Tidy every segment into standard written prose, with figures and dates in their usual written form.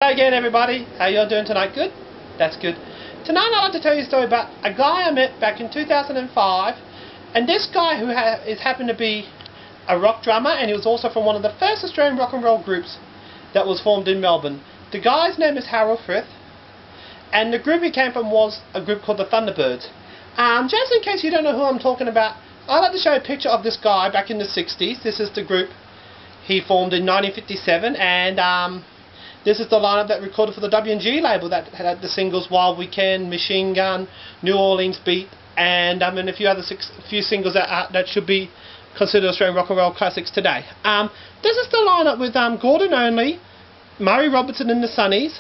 Hello again, everybody. How you all doing tonight? Good? That's good. Tonight I'd like to tell you a story about a guy I met back in 2005, and this guy who happened to be a rock drummer, and he was also from one of the first Australian rock and roll groups that was formed in Melbourne. The guy's name is HArold Frith, and the group he came from was a group called the Thunderbirds. Just in case you don't know who I'm talking about, I'd like to show you a picture of this guy back in the 60s. This is the group he formed in 1957, and this is the lineup that recorded for the W&G label that had the singles Wild Weekend, Machine Gun, New Orleans Beat, and a few singles that should be considered Australian rock and roll classics today. This is the lineup with Gordon Only, Murray Robertson and the Sunnies,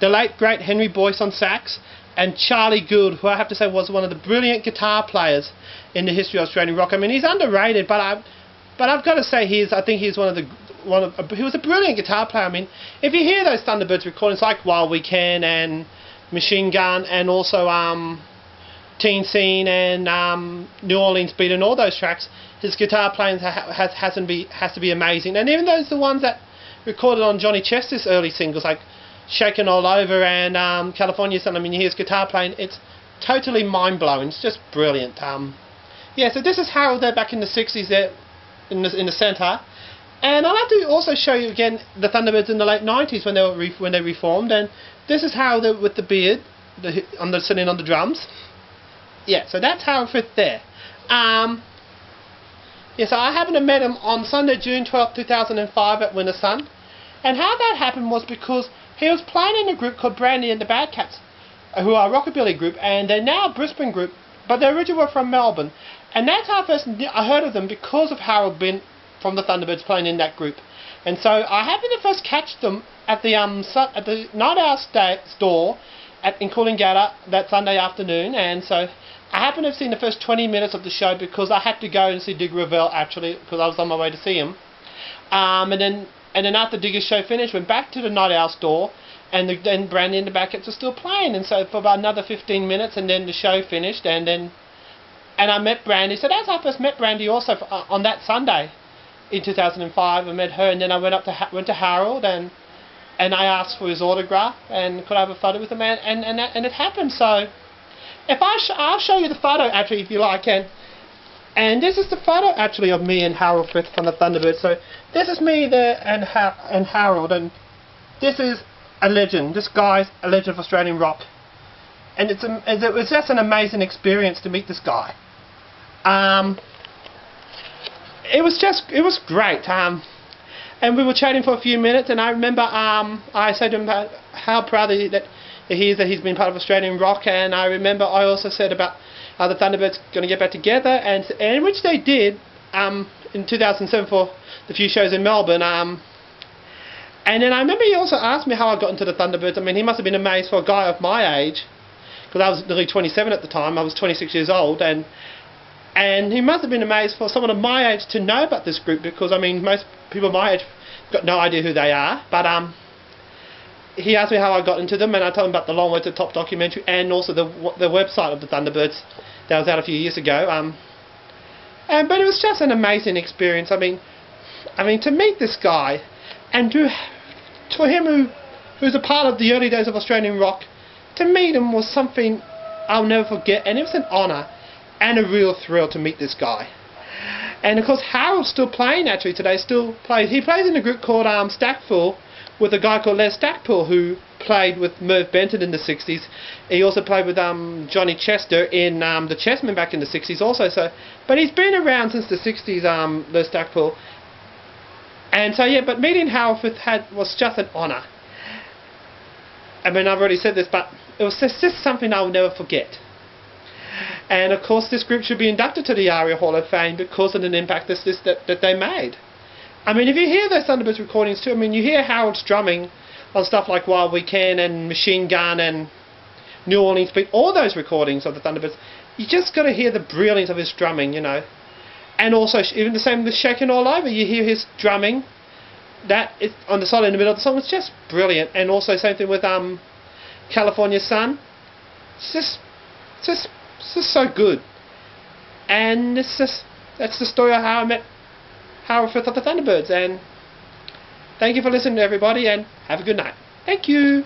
the late great Henry Boyce on sax, and Charlie Gould, who I have to say was one of the brilliant guitar players in the history of Australian rock. I mean, he's underrated, but I've got to say he was a brilliant guitar player. I mean, if you hear those Thunderbirds recordings like Wild Weekend and Machine Gun and also Teen Scene and New Orleans Beat and all those tracks, his guitar playing has to be amazing. And even those the ones that recorded on Johnny Chester's early singles like Shakin' All Over and California Sun. I mean, you hear his guitar playing, it's totally mind-blowing. It's just brilliant. Yeah, so this is HArold there back in the 60s there in the centre. And I'd like to also show you again the Thunderbirds in the late 90s when they reformed. And this is HArold there with the beard, sitting on the drums. Yeah, so that's HArold Frith there. Yeah, so I happened to meet him on Sunday, June 12, 2005 at wintersun. And how that happened was because he was playing in a group called Brandy and the Bad Cats, who are a rockabilly group, and they're now a Brisbane group, but they originally were from Melbourne. And that's how I heard of them, because of HArold being from the Thunderbirds playing in that group. And so I happened to first catch them at the Night Owl store in Coolangatta that Sunday afternoon. And so I happened to have seen the first 20 minutes of the show because I had to go and see Dig Revell actually, because I was on my way to see him. And then after Digger's show finished, went back to the Night Owl store, and then Brandy and the Bad Cats were still playing. And so for about another 15 minutes, and then the show finished, and I met Brandy. So that's how I first met Brandy also on that Sunday in 2005. I met her, and then I went to HArold, and I asked for his autograph, and could I have a photo with him, and it happened. So if I'll show you the photo actually if you like, and this is the photo actually of me and HArold Frith from the Thunderbirds. So this is me there and HArold, and this is a legend. This guy's a legend of Australian rock, and it was just an amazing experience to meet this guy. It was great. And we were chatting for a few minutes, and I remember I said to him how proud that he is that he's been part of Australian rock, and I remember I also said about how the Thunderbirds going to get back together, and which they did in 2007 for the few shows in Melbourne. And then I remember he also asked me how I got into the Thunderbirds. I mean, he must have been amazed for a guy of my age, because I was nearly 27 at the time. I was 26 years old, and he must have been amazed for someone of my age to know about this group, because I mean most people my age got no idea who they are. But he asked me how I got into them, and I told him about the Long Way to the Top documentary and also the website of the Thunderbirds that was out a few years ago. But it was just an amazing experience. I mean to meet this guy, and for him who's a part of the early days of Australian rock, to meet him was something I'll never forget, and it was an honour and a real thrill to meet this guy. And of course HArold's still playing actually today, he plays in a group called Stackpool with a guy called Les Stackpool, who played with Merv Benton in the 60s. He also played with Johnny Chester in the Chessmen back in the 60s also. So, but he's been around since the 60s, Les Stackpool. And so yeah, but meeting HArold Frith was just an honour. I mean, I've already said this, but it was just something I'll never forget. And of course this group should be inducted to the ARIA Hall of Fame because of the impact that they made. I mean, if you hear those Thunderbirds recordings too, I mean, you hear HArold's drumming on stuff like Wild Weekend and Machine Gun and New Orleans Beat, all those recordings of the Thunderbirds, you just got to hear the brilliance of his drumming, you know. And also, even the same with Shakin' All Over, you hear his drumming, that is on the side in the middle of the song, it's just brilliant. And also same thing with California Sun, it's just so good. And that's the story of how I met HArold Frith of the Thunderbirds. And thank you for listening, everybody, and have a good night. Thank you.